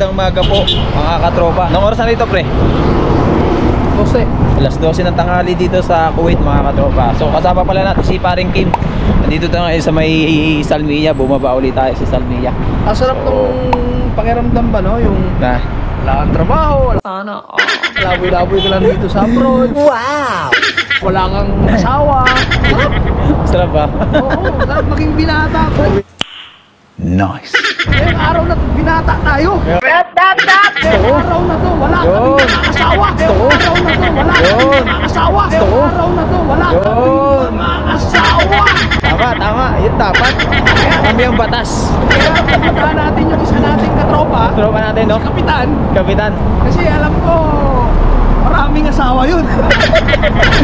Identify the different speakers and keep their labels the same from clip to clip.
Speaker 1: magandang umaga po mga katropa. Anong oras na rito, pre?
Speaker 2: 12.
Speaker 1: Alas 12 ng tanghali dito sa Kuwait, mga katropa. So kasama pala natin si paring Kim. Nandito tayo ngayon sa may Salmiya. Bumaba ulit tayo sa Salmiya.
Speaker 2: Ang sarap nung pakiramdam ba, no? Yung
Speaker 1: Na,
Speaker 2: wala kang trabaho, wala laboy-laboy ka lang dito sa abroad.
Speaker 3: Wow!
Speaker 2: Wala kang asawa.
Speaker 1: sarap ba?
Speaker 2: Oo, sarap maging binata ko.
Speaker 1: Nice.
Speaker 2: Ngayong araw na binata tayo. Ngayong araw na to, wala kaming asawa. Ngayong araw na to, wala kaming asawa. Ngayong araw na to, wala kaming asawa.
Speaker 1: Tama. Yun dapat. Kami ang batas.
Speaker 2: Kaya pagkataan natin yung isa nating katropa.
Speaker 1: Tropa natin, no?
Speaker 2: Kapitan.
Speaker 1: Kapitan.
Speaker 2: Kasi alam ko, maraming asawa yun.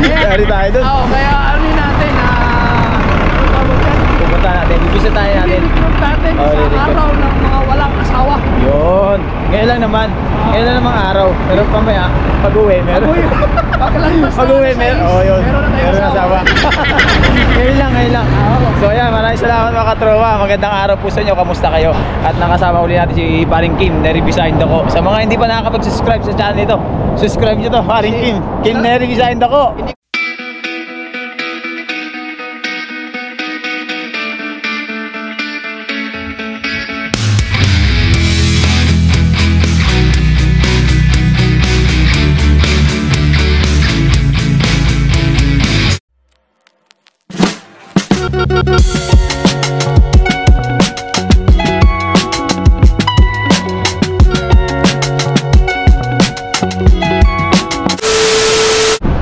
Speaker 1: Dari tayo dun.
Speaker 2: Oo, kaya ano natin,
Speaker 1: Pupunta natin. Bibisitahin natin.
Speaker 2: i-recruit natin sa araw ng mga walang asawa.
Speaker 1: Yun. Ngayon lang naman. Ngayon lang namang araw. Pero pamaya, pag-uwi, meron. Pag-uwi, meron. Oo, yun. Meron na asawa. Ngayon lang. So ayan, maraming salamat mga katropa. Magandang araw po sa inyo. Kamusta kayo? At nakasama uli natin si paring Kim, Neri Bisahin Dako. Sa mga hindi pa nakakapag-subscribe sa channel nito, subscribe nyo to, paring Kim Neri Bisahin Dako.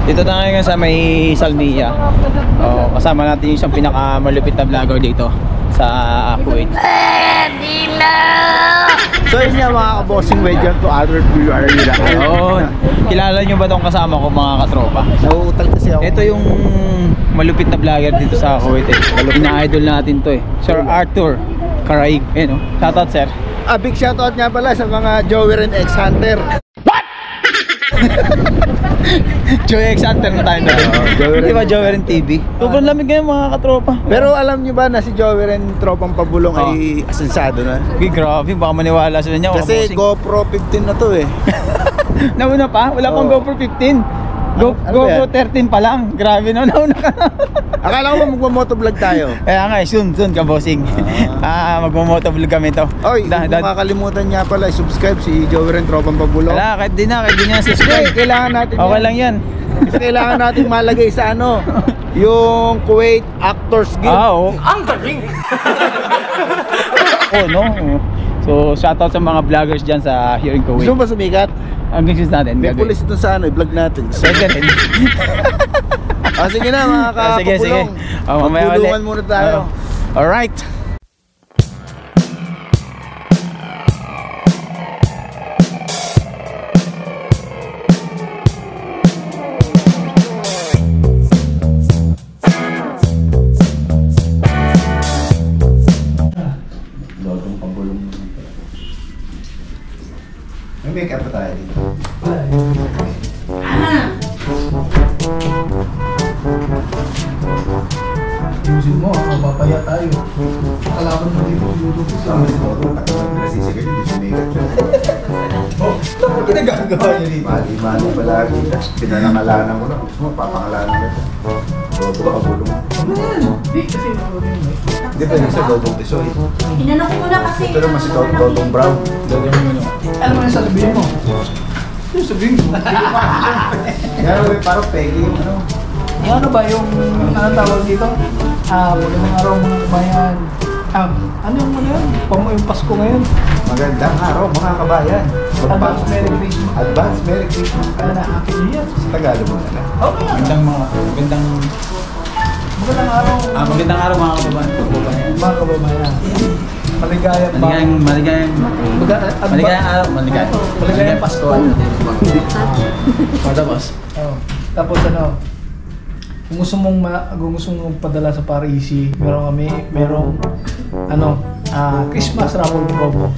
Speaker 1: Dito tayo ngayon sa may Salmiya. Kasama natin yung isang pinakamalupit na vlogger dito sa Kuwait.
Speaker 3: So yun nga mga ka-bossing, welcome to other viewer.
Speaker 1: Kilala nyo ba tong kasama ko, mga katropa?
Speaker 3: Nauutal kasi ako.
Speaker 1: Ito yung malupit na vlogger dito sa Kuwait eh. Ina-idol natin to eh. Sir Arthur Caraig. Ayan o. Shoutout, sir.
Speaker 3: Big shoutout nga pala sa mga Joey and X-Hunter.
Speaker 1: Joey X Hunter na tayo na. Di ba Joey Ren TV? Sobrang lamig ngayon mga katropa.
Speaker 3: Pero alam nyo ba na si Joey and Tropang Pabulong ay asensado na?
Speaker 1: Okay, grabe, baka maniwala sa inyo.
Speaker 3: Kasi GoPro 15 na to eh.
Speaker 1: Nauna pa? Wala pang GoPro 15. GoPro 13 pa lang. Grabe no, nauna ka na.
Speaker 3: Akala ko magmamotovlog tayo.
Speaker 1: Kaya nga, soon ka bossing. Magmamotovlog kami to.
Speaker 3: Oy, kung makakalimutan niya pala, subscribe si Joey and Tropang Pabulong.
Speaker 1: Wala, kahit di na subscribe.
Speaker 3: Kailangan natin
Speaker 1: okay lang yan.
Speaker 3: Kasi kailangan natin malagay sa ano, yung Kuwait Actors Guild.
Speaker 1: Oo. Ang galing! No? So, shoutout sa mga vloggers dyan sa here in Kuwait.
Speaker 3: Gusto mo ba sumikat?
Speaker 1: Ang gusto natin.
Speaker 3: May pulis ito sa ano, i-vlog natin.
Speaker 1: Pwede rin.
Speaker 3: Sige na mga kapapulong.
Speaker 1: Sige.
Speaker 3: Magpulungan muna tayo.
Speaker 1: Alright.
Speaker 3: May make up pa tayo dito.
Speaker 2: Ayusin mo, mapapaya tayo. Kalaban mo dito yung
Speaker 3: Sama si Toto, tagal na nasisigaw yun, hindi sumigat yun.
Speaker 1: Ano ginagagawa niyo dito?
Speaker 3: Mali palagi. Pinanangalanan ko na. Gusto mo, papangalanan ko. Toto Pabulong.
Speaker 2: Hindi, kasi
Speaker 3: Hindi pa yung sa Dodong Tisoy.
Speaker 4: Inano ko muna kasi.
Speaker 3: Ito naman si Dodong Brown.
Speaker 2: ano mo yung sasabihin mo? Yung sabihin mo.
Speaker 3: Yan, parang pegi yung ano.
Speaker 2: Yung ano ba yung anong tawag dito? Magandang araw mga kabayan. Ano yung ano yun? Yung Pasko ngayon.
Speaker 3: Magandang araw mga kabayan.
Speaker 2: Advance Merry Christmas.
Speaker 3: Advance Merry Christmas.
Speaker 2: Ano na, Happy New Year.
Speaker 3: Sa Tagalog mo na lang.
Speaker 2: Okay.
Speaker 1: Magandang
Speaker 2: Magandang araw.
Speaker 1: magandang araw mga kababayan.
Speaker 2: Mga kababayan. Maligayang maligayang Pasko.
Speaker 1: Tapos
Speaker 2: Tapos ano, kung gusto mong padala sa Parisi, merong Christmas raffle promo.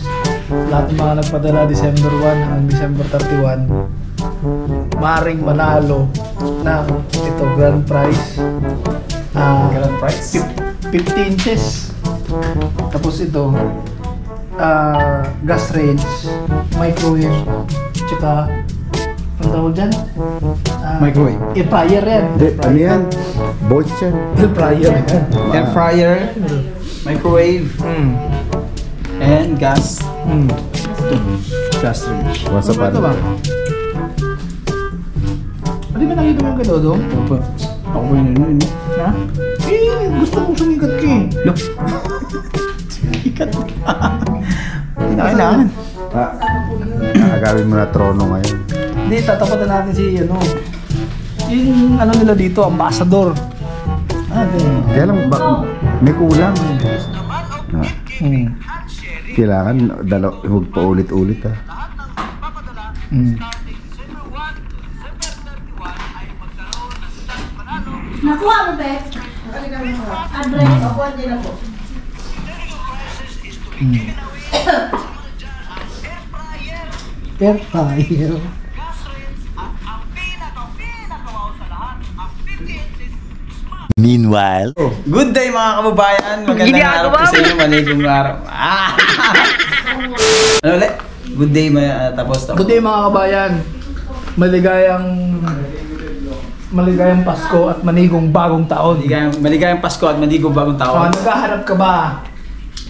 Speaker 2: Lahat ng mga nagpadala December 1 hanggang December 31, maaaring manalo ng ito grand prize.
Speaker 1: Grand prize?
Speaker 2: 50 inches. Tapos ito gas range microwave, tsaka, ang tawag dyan?
Speaker 1: Microwave.
Speaker 2: Air fryer yan.
Speaker 3: Ano yan? Bolt yan.
Speaker 2: Air fryer yan.
Speaker 1: Air fryer, microwave, and gas. Gas range.
Speaker 3: Wasa pa.
Speaker 2: Ito ba? Hindi ba nakita mo yung gano'n?
Speaker 1: Opo. Ako ba yun?
Speaker 2: Ha? Gusto kong sumikat ka eh.
Speaker 1: Look. Ikat ka. Hindi na kailangan.
Speaker 3: Agawin mo na trono ngayon.
Speaker 2: Hindi, tatapatan natin si yung ano nila dito, ambassador. Ganyan.
Speaker 3: Kaya lang, may kulang. Kailangan, huwag pa ulit-ulit ha.
Speaker 4: Nakuha mo, Bek? Address, ako, hindi na po.
Speaker 2: Air fryer.
Speaker 5: Meanwhile,
Speaker 1: Good day mga kababayan. Magandang araw po sa inyo. Maligong araw. Ano ulit? Good day, tapos.
Speaker 2: Good day mga kabayan. Maligayang Pasko at manigong bagong taon.
Speaker 1: Maligayang Pasko at maligong bagong taon.
Speaker 2: Naghahanap ka ba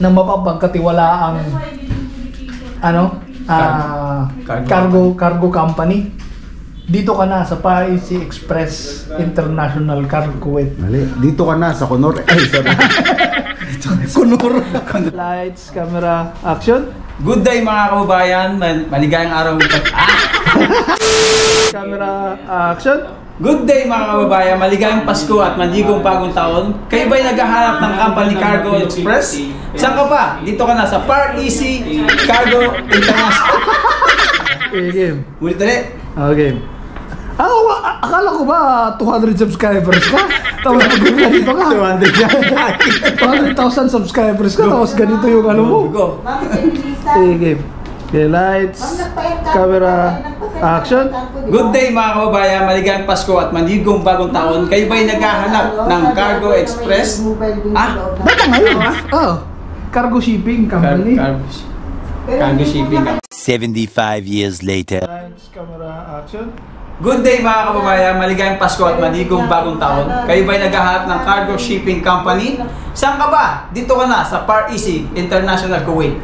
Speaker 2: ng mapapagkatiwalaang cargo company? Dito ka na sa PAIC Express International Cargo Kuwait.
Speaker 3: Mali. Dito ka na sa Kunor. Ay, sorry.
Speaker 2: Kunur. Lights, camera, action.
Speaker 1: Good day mga kababayan. Maligayang araw.
Speaker 2: Camera, action.
Speaker 1: Good day mga kababayan. Maligayang Pasko at maligong bagong taon. Kayo ba'y naghahanap ng company Cargo Express? Saan ka pa? Dito ka na sa PAIC Cargo International.
Speaker 2: Game.
Speaker 1: Ulit ulit.
Speaker 2: Okay. Akala ko ba 200 subscribers ka? Tapos ganito ka. 200,000 subscribers ka. Tapos ganito yung ano mo.
Speaker 1: Go.
Speaker 2: Game. Okay, lights, camera, action.
Speaker 1: Good day mga kababayan, maligayang Pasko at maligong bagong taon. Kayo ba'y naghahanap ng Cargo Express?
Speaker 2: Bata ngayon? Cargo shipping company.
Speaker 1: Cargo shipping.
Speaker 5: 75 years later.
Speaker 2: Lights, camera, action.
Speaker 1: Good day mga kababayan, maligayang Pasko at maligong bagong taon. Kayo ba'y naghahanap ng Cargo Shipping Company? Saan ka ba? Dito ka na sa PAIC International Kuwait.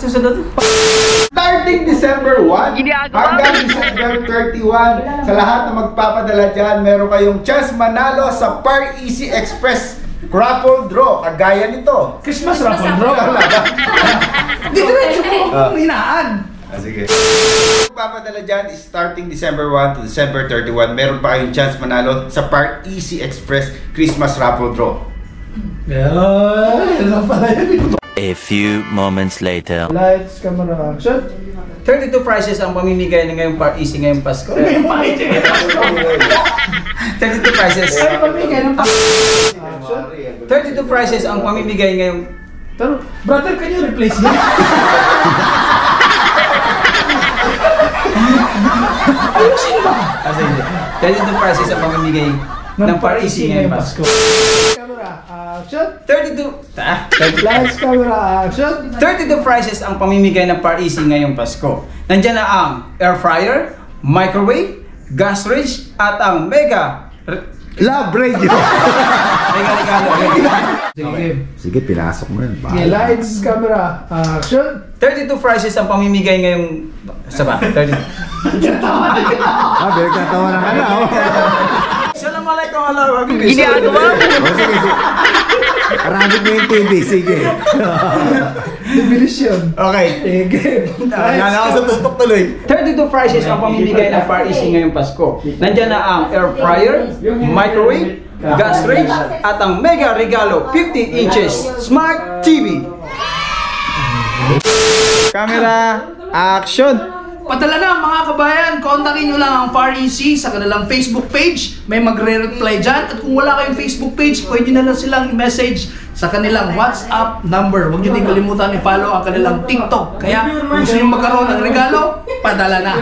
Speaker 1: Susunod.
Speaker 3: Starting December 1 hanggang December 31, sa lahat na magpapadala dyan, meron kayong chance manalo sa PAIC Express raffle draw. Kagaya nito.
Speaker 2: Christmas raffle draw. Di diretso mo hinaan.
Speaker 3: Sige. Magpapadala dyan is starting December 1 to December 31. Meron pa kayong chance manalo sa PAIC Express Christmas raffle draw.
Speaker 2: Yan pala yun.
Speaker 5: A few moments later.
Speaker 2: Lights, camera, action.
Speaker 1: 32 prizes ang pamimigay ng ngayong PAIC ngayong Pasko. 32 prizes. 32 prizes ang pamimigay ngayong...
Speaker 2: Pero, brother, can you replace me? Ayusin ba?
Speaker 1: 32 prizes ang pamimigay ng PAIC ngayong Pasko.
Speaker 2: Camera, action.
Speaker 1: 32
Speaker 2: Lights, camera, action.
Speaker 1: 32 prizes ang pamimigay ng PAIC ngayong Pasko. Nandiyan na ang air fryer, microwave, gas range, at ang mega
Speaker 3: Love radio.
Speaker 1: regalo.
Speaker 3: Sige, pinasok mo yan.
Speaker 2: Okay, lights, camera, action.
Speaker 1: 32 prizes ang pamimigay ngayong... Saba? 32.
Speaker 3: Nagtatawa na ka na.
Speaker 1: Assalamualaikum warahmatullahi wabarakatuh.
Speaker 3: Sige. Arabit mo yung TV. Sige.
Speaker 2: Bibilis yun.
Speaker 1: Okay.
Speaker 2: Lights,
Speaker 1: tutok tuloy. 32 prizes ang pamimigay ng PAIC ngayong Pasko. Nandiyan na ang air fryer, microwave, gas range, at ang mega regalo 15 inches Smart TV. Camera, action!
Speaker 2: Padala na mga kabayan, kontakin nyo lang ang PAIC sa kanilang Facebook page. May magre-reply dyan. At kung wala kayong Facebook page, pwede na lang silang i-message sa kanilang WhatsApp number. Huwag nyo din kalimutan i-follow ang kanilang TikTok. Kaya kung gusto nyo magkaroon ng regalo, padala na.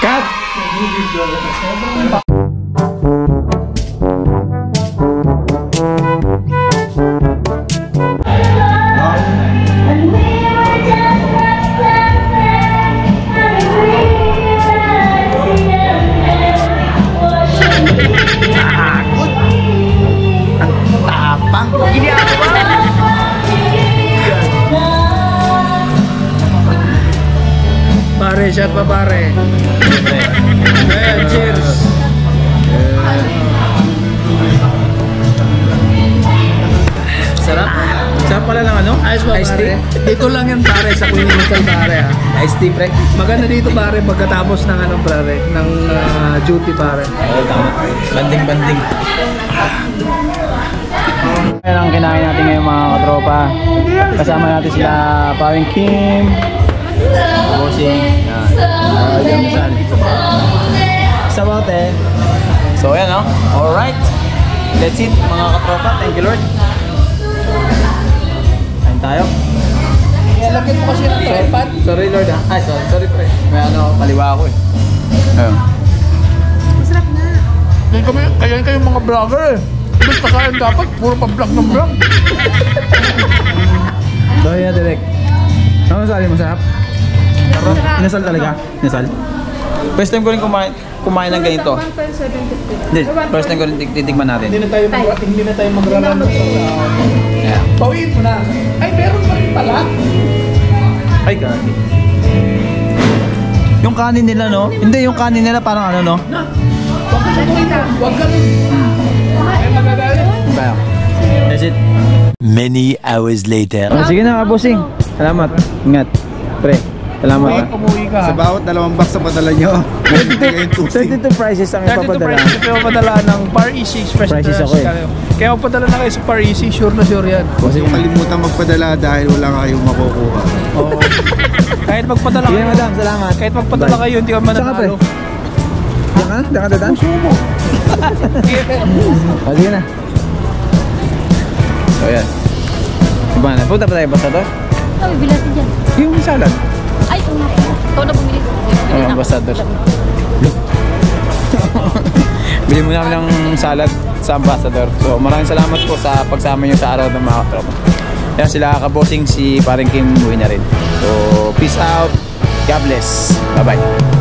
Speaker 3: Cut!
Speaker 2: pare, shot pa pare. Ayan, cheers.
Speaker 1: Sarap. Sarap pala lang ano?
Speaker 2: Ayos ba
Speaker 1: Iced
Speaker 2: pare?
Speaker 1: tea?
Speaker 2: Dito lang yan pare, sa Queen Hotel pare ha.
Speaker 1: Iced tea, pre.
Speaker 2: Maganda dito pare, pagkatapos ng ano pare, ng duty pare.
Speaker 1: Oo, tama. Banding-banding. Ayan ang kinain natin ngayon mga katropa. Kasama natin sila Paring Kim, Bossing, yan, Misal. Sabote. So ayan o, alright. That's it mga katropa, thank you Lord. Kain tayo.
Speaker 2: Lagyan mo kasi ng tripod.
Speaker 1: Sorry Lord ha. Ay, sorry pre. May ano, kaliwa ako eh. Ayun.
Speaker 4: Masarap na.
Speaker 2: Kaya kayo mga vlogger eh. Basta kain dapat, puro pa-vlog ng vlog.
Speaker 1: So yeah, direct. Ano masali mo, sarap? Inasal talaga? Inasal? First time ko rin kumain ng ganito.
Speaker 4: 1.750.
Speaker 1: Hindi, first time ko rin titigman natin.
Speaker 2: Hindi na tayo magraran.
Speaker 1: Yeah.
Speaker 2: Bawiin mo na. Ay, meron pa rin pala.
Speaker 1: Ay, gagi. Yung kanin nila, no? Hindi, yung kanin nila parang ano, no?
Speaker 2: Huwag ka na. Huwag ka na. Ay, magagalit.
Speaker 1: Bayo. That's it.
Speaker 5: Many hours later.
Speaker 1: Oh, sige na, kabusing. Salamat. Ingat. Pre, salamat ha.
Speaker 2: Umuwi ka ha.
Speaker 3: Sa bawat 2 box sa padala nyo, may bigay yung tusing.
Speaker 1: 32 prices ang
Speaker 2: 32
Speaker 1: ipapadala.
Speaker 2: prices kayo padala ng Par Easy Express.
Speaker 1: Prices ako eh.
Speaker 2: Kaya magpadala na kayo sa Par Easy, sure na sure yan.
Speaker 3: Huwag yung kalimutan magpadala dahil wala kayong makukuha.
Speaker 2: Oo. Kahit magpadala
Speaker 1: Sige
Speaker 2: kayo.
Speaker 1: madam, salamat.
Speaker 2: Kahit magpadala
Speaker 1: Bye.
Speaker 2: kayo, hindi ka
Speaker 1: Saan ka, pre?
Speaker 2: mananalo.
Speaker 1: Diyan ka? Diyan ka dadaan? Oh, sige na. So yan. Iba na. Punta pa tayo basta to?
Speaker 4: Ay, bilas dyan.
Speaker 1: Yung salad.
Speaker 4: Ay, ito na. Ito na bumili ko.
Speaker 1: Ayan, ambassador. Bili mo namin ng salad sa ambassador. So maraming salamat po sa pagsama nyo sa araw ng mga katropa. Yan sila kabosing si Paring Kim buhay na rin. So peace out. God bless. Bye bye.